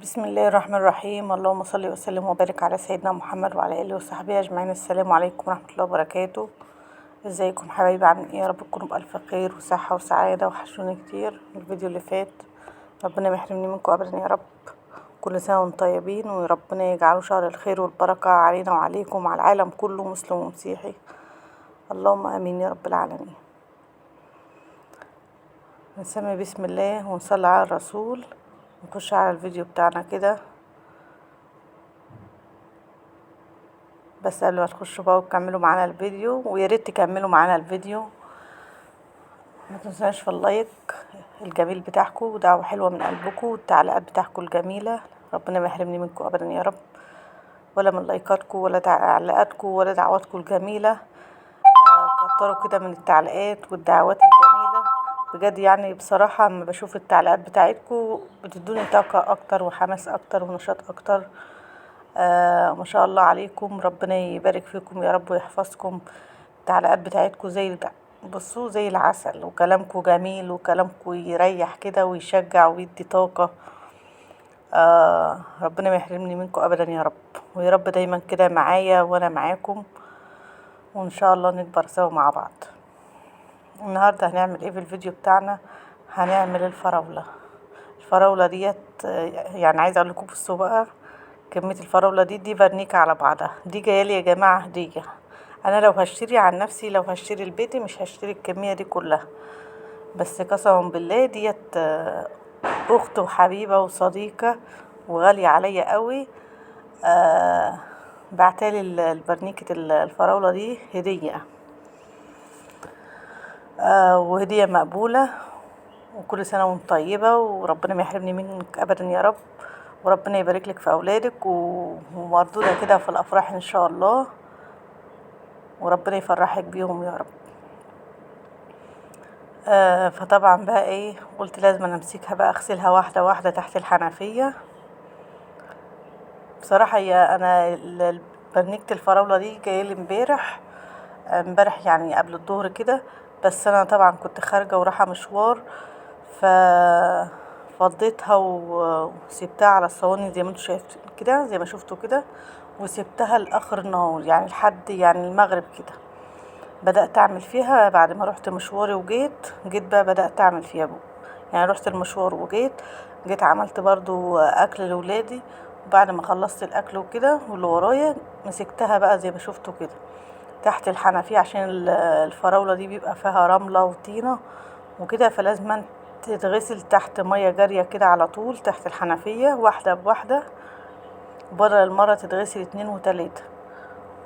بسم الله الرحمن الرحيم. اللهم صل وسلم وبارك على سيدنا محمد وعلى اله وصحبه اجمعين. السلام عليكم ورحمه الله وبركاته. ازيكم حبايبي؟ عاملين ايه؟ يا رب تكونوا بالف خير وصحه وسعاده. وحشوني كتير الفيديو اللي فات. ربنا ما يحرمني منكم ابدا يا رب. كل سنه وانتم طيبين، وربنا يجعله شهر الخير والبركه علينا وعليكم وعلى العالم كله مسلم ومسيحي. اللهم امين يا رب العالمين. نسمي بسم الله ونصلي على الرسول. نخش على الفيديو بتاعنا كده. بس قبل ما تخشوا بقى وتكملوا معانا الفيديو، ويا ريت تكملوا معانا الفيديو، ما تنساش في اللايك الجميل بتاعكم ودعوة حلوة من قلبكم والتعليقات بتاعكم الجميلة. ربنا ما يحرمني منكم ابدا يا رب، ولا من لايكاتكم ولا تعليقاتكم ولا دعواتكم الجميلة. كتروا كده من التعليقات والدعوات الجميلة بجد. يعني بصراحة لما بشوف التعليقات بتاعتكم بتدوني طاقة اكتر وحماس اكتر ونشاط اكتر. ما شاء الله عليكم، ربنا يبارك فيكم يا رب ويحفظكم. التعليقات بتاعتكم بصوا زي العسل، وكلامكم جميل وكلامكم يريح كده ويشجع ويدي طاقة. ربنا ما يحرمني منكم ابدا يا رب، ويا رب دايما كده معايا وانا معاكم، وان شاء الله نكبر سوا مع بعض. النهارده هنعمل ايه في الفيديو بتاعنا؟ هنعمل الفراولة ديت. يعني عايزه اقول لكم بصوا بقى، كمية الفراولة دي فرنيكة على بعضها. دي جايالي يا جماعة هدية. انا لو هشتري عن نفسي، لو هشتري لبيتي مش هشتري الكمية دي كلها، بس قسما بالله ديت اخت وحبيبة وصديقة وغالية عليا قوي. بعتالي البرنيكة الفراولة دي هدية، وهدية مقبولة. وكل سنة وانت طيبة، وربنا ما يحرمني منك ابدا يا رب، وربنا يبارك لك في اولادك ومردودة كده في الافراح ان شاء الله، وربنا يفرحك بيهم يا رب. فطبعا بقى ايه، قلت لازم امسكها بقى اغسلها واحدة واحدة تحت الحنفية. بصراحة هي انا برنيكة الفراولة دي جايلي امبارح يعني قبل الظهر كده، بس انا طبعا كنت خارجة ورايحة مشوار، فضيتها وسبتها على الصواني زي ما انتوا شايفين كده، زي ما شفتوا كده، وسبتها لاخر النهار يعني لحد يعني المغرب كده. بدأت اعمل فيها بعد ما رحت مشواري جيت بقى بدأت اعمل فيها بقى. يعني رحت المشوار جيت عملت برضو اكل لولادي، وبعد ما خلصت الاكل وكده واللي ورايا مسكتها بقى زي ما شفتوا كده تحت الحنفية، عشان الفراولة دي بيبقى فيها رملة وطينة وكده، فلازم تتغسل تحت مية جارية كده على طول تحت الحنفية واحدة بواحدة، بدل المرة تتغسل 2 و3.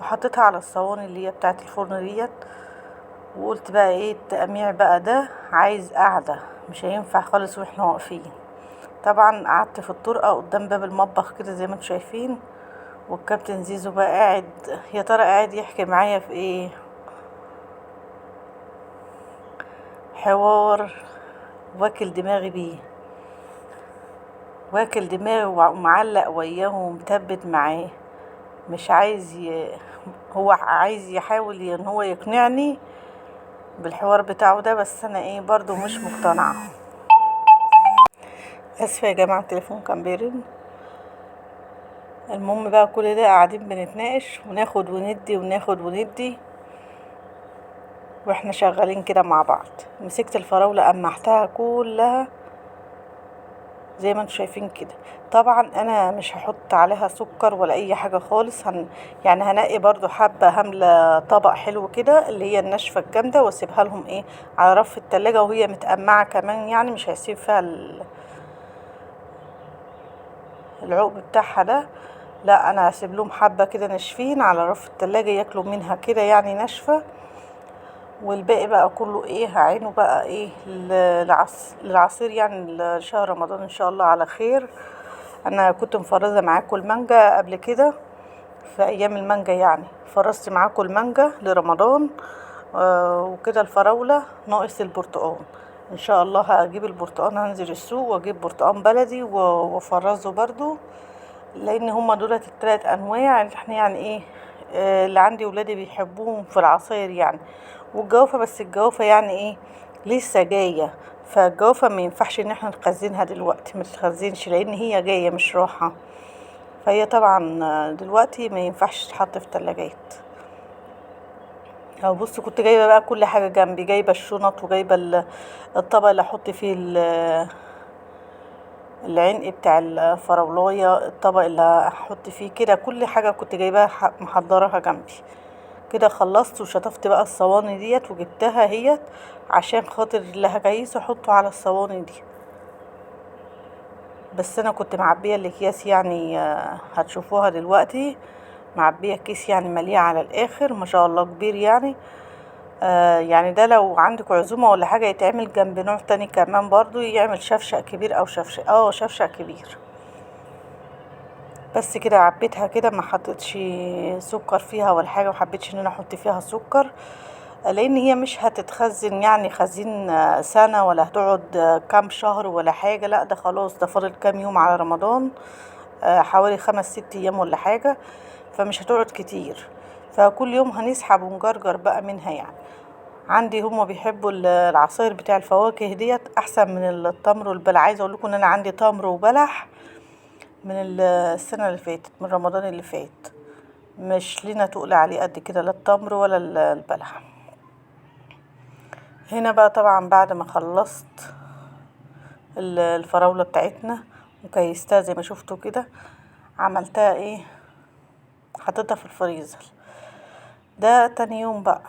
وحطيتها على الصواني اللي هي بتاعت الفرن ديت. وقلت بقى ايه التقميع بقى ده عايز قعدة، مش هينفع خالص واحنا واقفين. طبعا قعدت في الطرقة قدام باب المطبخ كده زي ما انتوا شايفين، والكابتن زيزو بقى قاعد، يا ترى قاعد يحكي معايا في ايه؟ حوار واكل دماغي بيه، واكل دماغي ومعلق وياه ومثبت معاه. مش هو عايز يحاول ان هو يقنعني بالحوار بتاعه ده، بس انا ايه برضو مش مقتنعة. اسفة يا جماعة، التليفون كان بيرن. المهم بقى كل ده قاعدين بنتناقش وناخد وندي وناخد وندي، واحنا شغالين كده مع بعض. مسكت الفراولة قمحتها كلها زي ما انتوا شايفين كده. طبعا انا مش هحط عليها سكر ولا اي حاجة خالص. يعني هنقي برضو حبة هملة طبق حلو كده اللي هي الناشفة الجامدة، واسيبها لهم ايه على رف التلاجة وهي متقمعة كمان، يعني مش هيسيب فيها العقب بتاعها ده. لا، انا هسيب لهم حبة كده ناشفين على رف التلاجة ياكلوا منها كده يعني ناشفة، والباقي بقى كله ايه هعينه بقى ايه للعصير يعني لشهر رمضان ان شاء الله على خير. انا كنت مفرزه معاكم المانجا قبل كده في ايام المانجا، يعني فرزت معاكم المانجا لرمضان. وكده الفراوله ناقص البرتقال. ان شاء الله هجيب البرتقال، هنزل السوق واجيب برتقال بلدي وافرزه برضو، لان هما دولت ال3 انواع اللي احنا يعني ايه اللي عندي ولادي بيحبوهم في العصير يعني. والجوافة، بس الجوافة يعني ايه لسه جاية، فالجوافة ما ينفعش ان احنا نخزنها دلوقتي، ما تتخزنش لان هي جاية مش راحة. فهي طبعا دلوقتي ما ينفعش تتحط في تلاجات. او بص، كنت جايبه بقى كل حاجه جنبي، جايبه الشنط وجايبه الطبق اللي احط فيه العنق بتاع الفراولايه، الطبق اللي احط فيه كده، كل حاجه كنت جايباها محضراها جنبي. كده خلصت وشطفت بقى الصواني ديت وجبتها هي عشان خاطر اللي هجيسه احطه على الصواني دي. بس انا كنت معبيه الاكياس يعني، هتشوفوها دلوقتي. معبيه كيس يعني مليء على الاخر ما شاء الله، كبير يعني. يعني ده لو عندك عزومة ولا حاجة يتعمل جنب نوع تاني كمان برضو، يعمل شفشق كبير او شفشق كبير. بس كده عبيتها كده، ما حطيتش سكر فيها ولا حاجة، وحبيتش ان انا احط فيها سكر لان هي مش هتتخزن يعني خزين سنة، ولا هتقعد كام شهر ولا حاجة. لا ده خلاص، ده فاضل كام يوم على رمضان، حوالي 5-6 ايام ولا حاجة، فمش هتقعد كتير. فكل يوم هنسحب ونجرجر بقى منها يعني. عندي هما بيحبوا العصاير بتاع الفواكه ديت احسن من التمر والبلح. عايزه اقول لكم ان انا عندي تمر وبلح من السنه اللي فاتت، من رمضان اللي فات. مش لينا تقول عليه قد كده، لا التمر ولا البلح. هنا بقى طبعا بعد ما خلصت الفراوله بتاعتنا وكيستها زي ما شفتوا كده، عملتها ايه، حطيتها في الفريزر. ده تاني يوم بقى.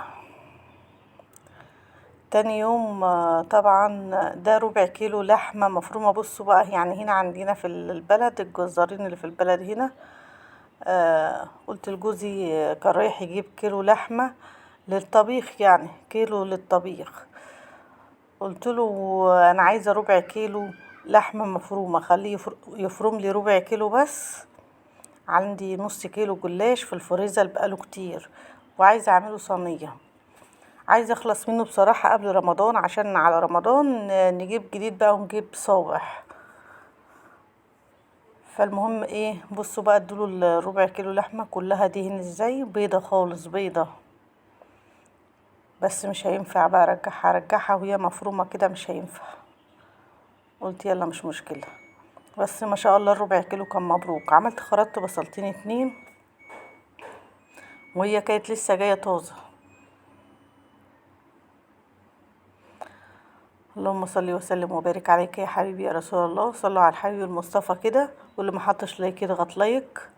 تاني يوم طبعا ده ربع كيلو لحمة مفرومة. بصوا بقى، يعني هنا عندنا في البلد الجزارين اللي في البلد هنا، قلت لجوزي كان رايح يجيب كيلو لحمة للطبيخ، يعني كيلو للطبيخ. قلت له انا عايزة ربع كيلو لحمة مفرومة، خليه يفرم لي ربع كيلو بس. عندي نص كيلو جلاش في الفريزر بقاله كتير، وعايزة اعمله صينية. عايزه اخلص منه بصراحه قبل رمضان، عشان على رمضان نجيب جديد بقى ونجيب صابح. فالمهم ايه، بصوا بقى، ادوله الربع كيلو لحمه كلها دهن ازاي، بيضه خالص بيضه. بس مش هينفع بقى ارجعها وهي مفرومه كده، مش هينفع. قلت يلا مش مشكله. بس ما شاء الله الربع كيلو كان مبروك. عملت خرطت بصلتين 2، وهي كانت لسه جايه طازه. اللهم صل وسلم وبارك عليك يا حبيبي يا رسول الله. صلوا على الحبيب المصطفى كده، واللي ما حطش لايك يضغط لايك،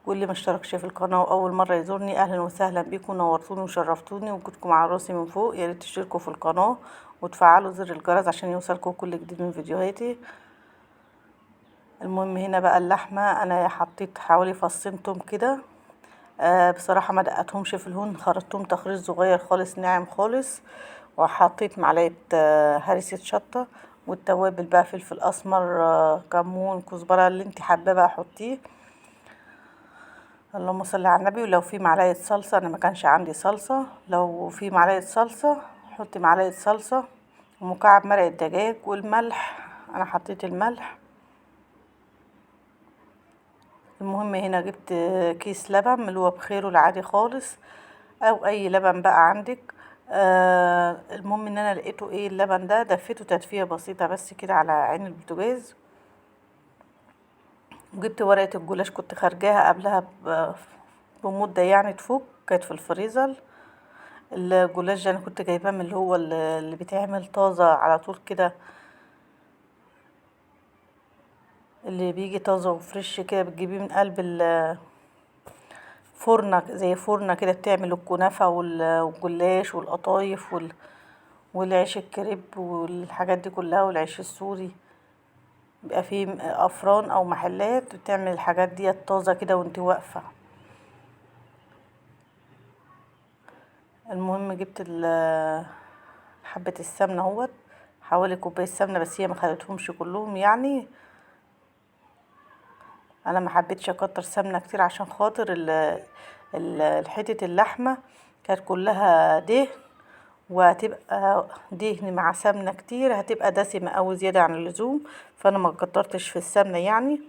واللي ما اشتركش في القناه واول مره يزورني اهلا وسهلا بيكم، نورتوني وشرفتوني وجودكم على راسي من فوق. يا ريت تشتركوا في القناه وتفعلوا زر الجرس عشان يوصلكم كل جديد من فيديوهاتي. المهم هنا بقى اللحمه انا حطيت حوالي فصين توم كده. بصراحه ما دقتهمش في الهون، خرطتهم تخريط صغير خالص ناعم خالص. وحطيت معلقه هريسه شطه، والتوابل بقى فلفل اسمر، كمون، كزبره، اللي انت حابه بقى حطيه. اللهم صل على النبي. ولو في معلقه صلصه، انا ما كانش عندي صلصه، لو في معلقه صلصه حطي معلقه صلصه، ومكعب مرقه دجاج، والملح انا حطيت الملح. المهم هنا جبت كيس لبن من اللي هو بخيره العادي خالص، او اي لبن بقى عندك. المهم ان انا لقيته ايه، اللبن ده دفيته تدفيه بسيطه بس كده على عين البوتاجاز. وجبت ورقه الجلاش كنت خارجاها قبلها بمده يعني تفوق، كانت في الفريزر. الجلاش ده انا كنت جايباه من اللي هو اللي بيتعمل طازه على طول كده، اللي بيجي طازه وفريش كده، بتجيبيه من قلب فرنة، زي فرنة كده بتعمل الكنافة والجلاش والقطايف والعيش الكريب والحاجات دي كلها، والعيش السوري. بيبقى فيه افران او محلات بتعمل الحاجات دي طازه كده وانت واقفه. المهم جبت حبه السمنه اهوت، حوالي كوبايه سمنه، بس هي ما خدتهمش كلهم يعني. انا ما حبيتش اكتر سمنه كتير عشان خاطر حته اللحمه كانت كلها دهن، وهتبقى دهن مع سمنه كتير، هتبقى دسمه اوي زياده عن اللزوم. فانا ما كترتش في السمنه يعني.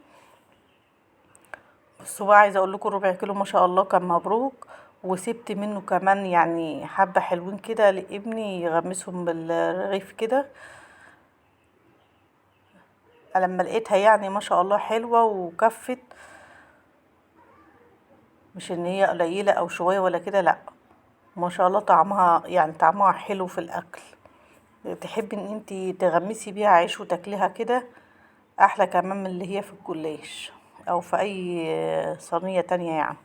بس هو عايزه اقول لكم ربع كيلو ما شاء الله كان مبروك. وسبت منه كمان يعني حبة حلوين كده لابني يغمسهم بالرغيف كده. لما لقيتها يعني ما شاء الله حلوة وكفت، مش ان هي قليلة او شوية ولا كده، لا ما شاء الله طعمها يعني طعمها حلو في الاكل. تحبي ان انتي تغمسي بيها عيش وتاكليها كده احلى كمان من اللي هي في الجلاش او في اي صينية تانية يعني.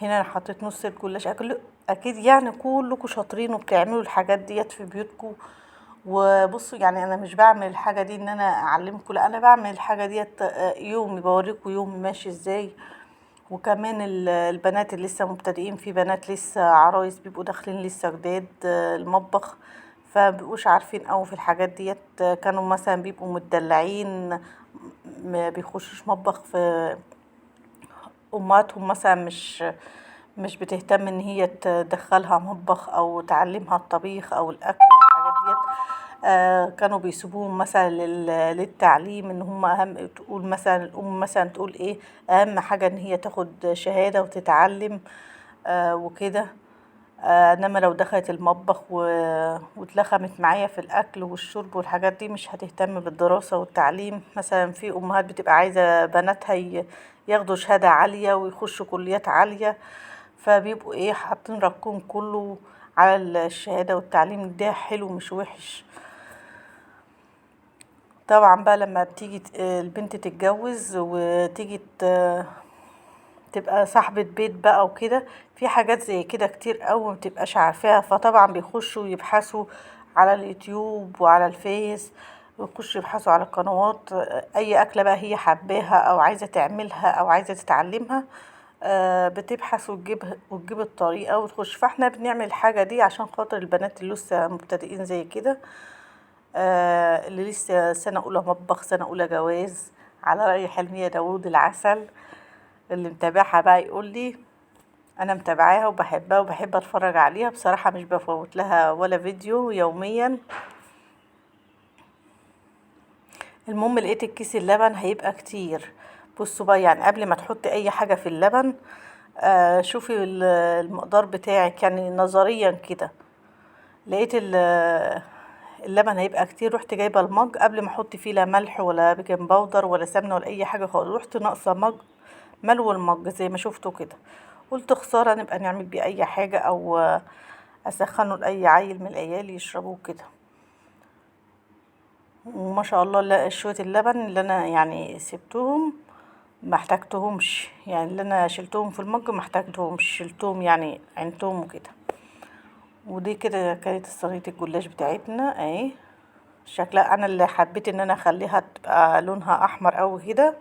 هنا انا حطيت نص الجلاش. اكيد يعني كلكم شاطرين وبتعملوا الحاجات ديت في بيوتكم. وبصوا يعني انا مش بعمل الحاجه دي ان انا اعلمكم، لا انا بعمل الحاجه ديت يومي، بوريكم يومي ماشي ازاي. وكمان البنات اللي لسه مبتدئين، في بنات لسه عرايس بيبقوا داخلين لسه جداد المطبخ، فمبيبقوش عارفين اوي في الحاجات ديت. كانوا مثلا بيبقوا متدلعين، ما بيخشوش مطبخ، في امهاتهم مثلا مش بتهتم ان هي تدخلها مطبخ او تعلمها الطبيخ او الاكل والحاجات ديت. كانوا بيسيبوهم مثلا للتعليم، ان هم اهم، تقول مثلا الام مثلا تقول ايه اهم حاجة ان هي تاخد شهادة وتتعلم وكده. انما لو دخلت المطبخ واتلخمت معايا في الاكل والشرب والحاجات دي مش هتهتم بالدراسة والتعليم. مثلا في امهات بتبقى عايزة بناتها ياخدوا شهادة عالية ويخشوا كليات عالية، فبيبقوا ايه حاطين ربكم كله على الشهادة والتعليم. ده حلو مش وحش. طبعا بقى لما بتيجي البنت تتجوز وتيجي تبقى صاحبة بيت بقى وكده، في حاجات زي كده كتير قوي متبقاش عارفاها، فطبعا بيخشوا يبحثوا على اليوتيوب وعلى الفيس، ويخشوا يبحثوا على القنوات اي اكلة بقى هي حباها او عايزة تعملها او عايزة تتعلمها. بتبحث وتجيب الطريقة وتخش. فاحنا بنعمل الحاجة دي عشان خاطر البنات اللي لسه مبتدئين زي كده، اللي لسه سنة اولى مطبخ، سنة اولى جواز، على رأي حلمية داوود العسل. اللي متابعها بقى يقول لي انا متابعاها وبحبها وبحب اتفرج عليها بصراحة، مش بفوت لها ولا فيديو يوميا. المهم لقيت الكيس اللبن هيبقى كتير. بصوا بقى يعني قبل ما تحطي اي حاجة في اللبن شوفي المقدار بتاعك يعني نظريا كده. لقيت اللبن هيبقى كتير، رحت جايبه المج قبل ما احط فيه لا ملح ولا بيكنج باودر ولا سمنه ولا اي حاجه خالص، رحت ناقصه مج، ملو المج زي ما شفتوا كده. قلت خساره نبقى نعمل بيه اي حاجه او اسخنه لاي عيل من العيال يشربوه كده. وما شاء الله شويه اللبن اللي انا يعني سبتهم ما احتاجتهمش، يعني اللي انا شلتهم في المج ما احتاجتهمش، شلتهم يعني عينتهم وكده. ودي كده كانت صينيه الجلاش بتاعتنا اهي. شكلها انا اللي حبيت ان انا اخليها تبقى لونها احمر قوي كده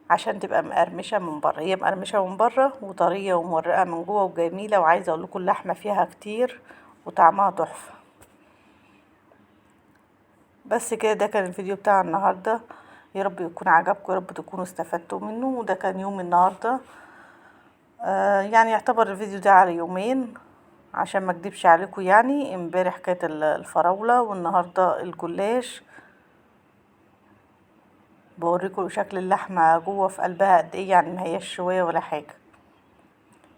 عشان تبقى مقرمشه من بره. هي مقرمشه من بره وطريه ومورقه من جوه وجميله، وعايزه اقول لكم اللحمه فيها كتير وطعمها تحفه. بس كده ده كان الفيديو بتاع النهارده، يا رب يكون عجبكم، يا رب تكونوا استفدتوا منه. وده كان يوم النهارده، يعني يعتبر الفيديو ده على يومين عشان ما اكدبش عليكم. يعني امبارح كانت الفراولة والنهارده الجلاش. بوريكم شكل اللحمة جوه في قلبها قد ايه، يعني ما هياش شوية ولا حاجة.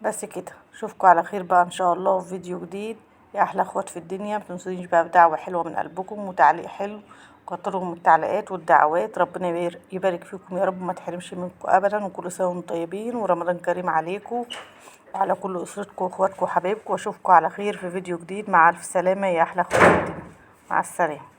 بس كده اشوفكم على خير بقى ان شاء الله في فيديو جديد. يا احلى اخوات في الدنيا، متنسونيش بقى بدعوة حلوة من قلبكم وتعليق حلو، كتروا من التعليقات والدعوات. ربنا يبارك فيكم يا رب، ما تحرمش منكم ابدا. وكل سنة وانتم طيبين ورمضان كريم عليكم وعلى كل اسرتكم واخواتكم وحبايبكم. واشوفكم على خير في فيديو جديد. مع الف سلامة يا احلى اخوات في الدنيا، مع السلامة.